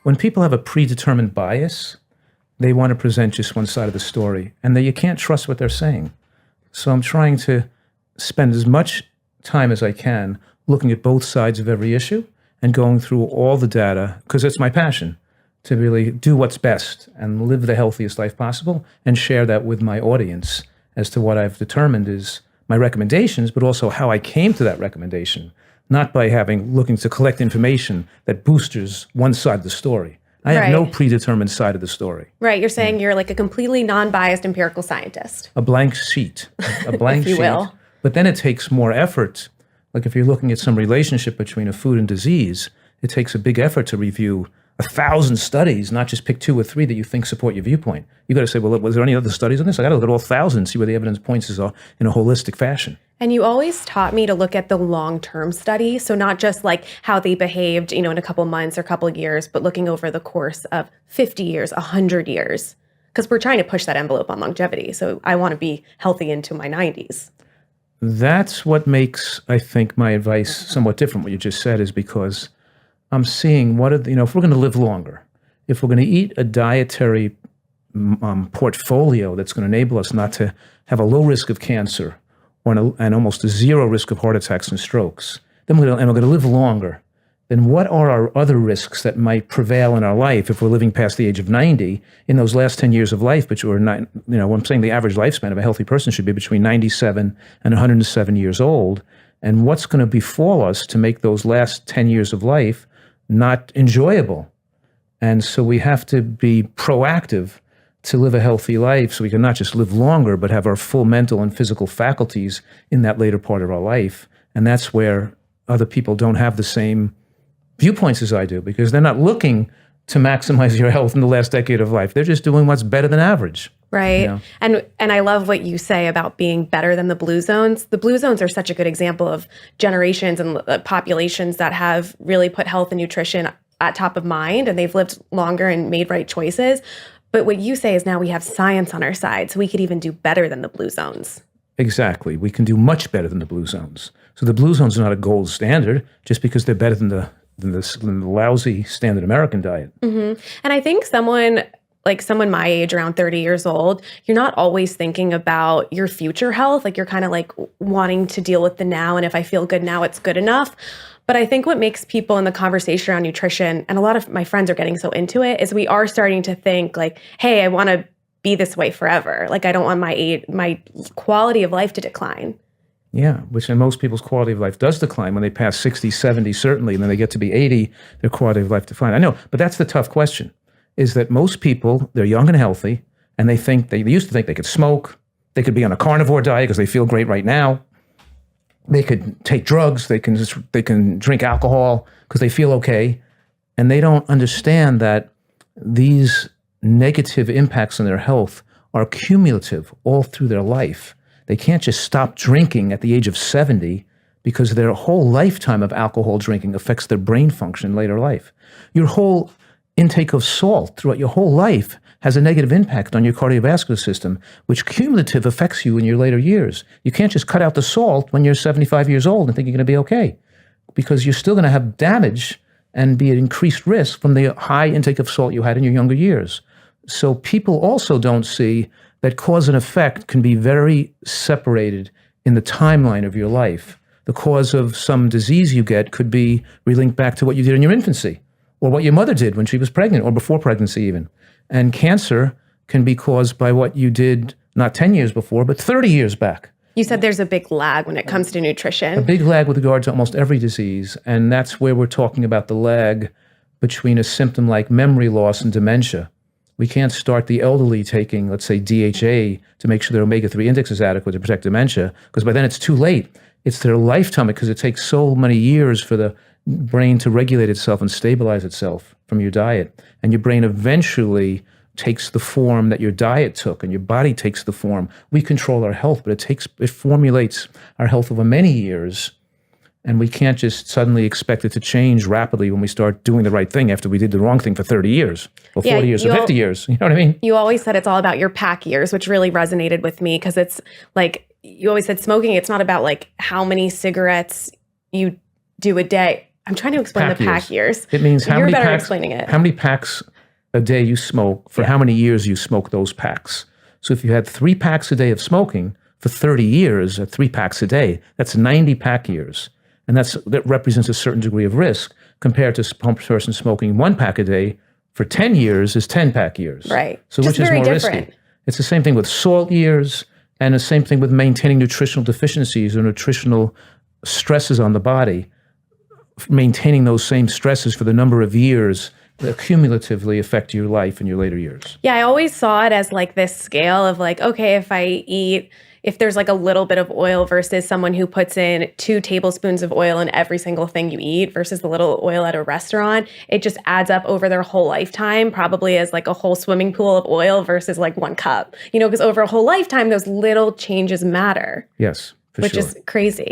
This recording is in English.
when people have a predetermined bias, they want to present just one side of the story, and that you can't trust what they're saying. So I'm trying to spend as much time as I can looking at both sides of every issue and going through all the data, because it's my passion to really do what's best and live the healthiest life possible and share that with my audience as to what I've determined is my recommendations, but also how I came to that recommendation, not by looking to collect information that boosters one side of the story. I have no predetermined side of the story. Right. You're saying you're like a completely non-biased empirical scientist. A blank sheet, a blank if you sheet. will. But then it takes more effort. Like if you're looking at some relationship between a food and disease, it takes a big effort to review 1,000 studies, not just pick 2 or 3 that you think support your viewpoint. You got to say, well, was there any other studies on this? I got to look at all 1,000, see where the evidence points is in a holistic fashion. And you always taught me to look at the long-term study. So not just like how they behaved, in a couple months or couple years, but looking over the course of 50 years, 100 years, because we're trying to push that envelope on longevity. So I want to be healthy into my 90s. That's what makes, I think, my advice somewhat different. What you just said is because I'm seeing if we're going to live longer, if we're going to eat a dietary portfolio that's going to enable us not to have a low risk of cancer and almost a zero risk of heart attacks and strokes, and we're going to live longer, then what are our other risks that might prevail in our life if we're living past the age of 90 in those last 10 years of life, which I'm saying the average lifespan of a healthy person should be between 97 and 107 years old, and what's going to befall us to make those last 10 years of life not enjoyable. And so we have to be proactive to live a healthy life so we can not just live longer, but have our full mental and physical faculties in that later part of our life. And that's where other people don't have the same viewpoints as I do, because they're not looking to maximize your health in the last decade of life. They're just doing what's better than average. Right. And I love what you say about being better than the blue zones. The blue zones are such a good example of generations and populations that have really put health and nutrition at top of mind, and they've lived longer and made right choices. But what you say is now we have science on our side, so we could even do better than the blue zones. Exactly. We can do much better than the blue zones. So the blue zones are not a gold standard just because they're better than the lousy standard American diet. Mm-hmm. And I think someone my age, around 30 years old, you're not always thinking about your future health. Like you're kind of like wanting to deal with the now. And if I feel good now, it's good enough. But I think what makes people in the conversation around nutrition, and a lot of my friends are getting so into it, is we are starting to think like, hey, I want to be this way forever. Like I don't want my quality of life to decline. Yeah, which in most people's quality of life does decline when they pass 60, 70, certainly, and then they get to be 80, their quality of life declines. I know, but that's the tough question, is that most people, they're young and healthy, and they used to think they could smoke, they could be on a carnivore diet because they feel great right now, they could take drugs, they can drink alcohol because they feel okay, and they don't understand that these negative impacts on their health are cumulative all through their life. They can't just stop drinking at the age of 70 because their whole lifetime of alcohol drinking affects their brain function in later life. Your whole intake of salt throughout your whole life has a negative impact on your cardiovascular system, which cumulative affects you in your later years. You can't just cut out the salt when you're 75 years old and think you're going to be okay, because you're still going to have damage and be at increased risk from the high intake of salt you had in your younger years. So people also don't see that cause and effect can be very separated in the timeline of your life. The cause of some disease you get could be relinked back to what you did in your infancy, or what your mother did when she was pregnant, or before pregnancy even. And cancer can be caused by what you did not 10 years before, but 30 years back. You said there's a big lag when it comes to nutrition. A big lag with regard to almost every disease. And that's where we're talking about the lag between a symptom like memory loss and dementia. We can't start the elderly taking, let's say, DHA to make sure their omega-3 index is adequate to protect dementia, because by then it's too late. It's their lifetime, because it takes so many years for the brain to regulate itself and stabilize itself from your diet. And your brain eventually takes the form that your diet took, and your body takes the form. We control our health, but it formulates our health over many years. And we can't just suddenly expect it to change rapidly when we start doing the right thing after we did the wrong thing for 30 years or 40 years or 50 years. You know what I mean? You always said it's all about your pack years, which really resonated with me, because it's like, you always said smoking, it's not about like how many cigarettes you do a day. I'm trying to explain the pack years. It means how You're many better packs, explaining it. how many packs a day you smoke for how many years you smoke those packs. So if you had 3 packs a day of smoking for 30 years at 3 packs a day, that's 90 pack years. And that represents a certain degree of risk compared to a person smoking 1 pack a day for 10 years is 10 pack years. Right. So Just which is very more different. risky? It's the same thing with salt years and the same thing with maintaining nutritional deficiencies or nutritional stresses on the body. Maintaining those same stresses for the number of years that cumulatively affect your life in your later years. Yeah, I always saw it as like this scale of like, okay, if there's like a little bit of oil versus someone who puts in 2 tablespoons of oil in every single thing you eat versus the little oil at a restaurant, it just adds up over their whole lifetime, probably as like a whole swimming pool of oil versus like 1 cup, because over a whole lifetime, those little changes matter. Yes. Which is crazy.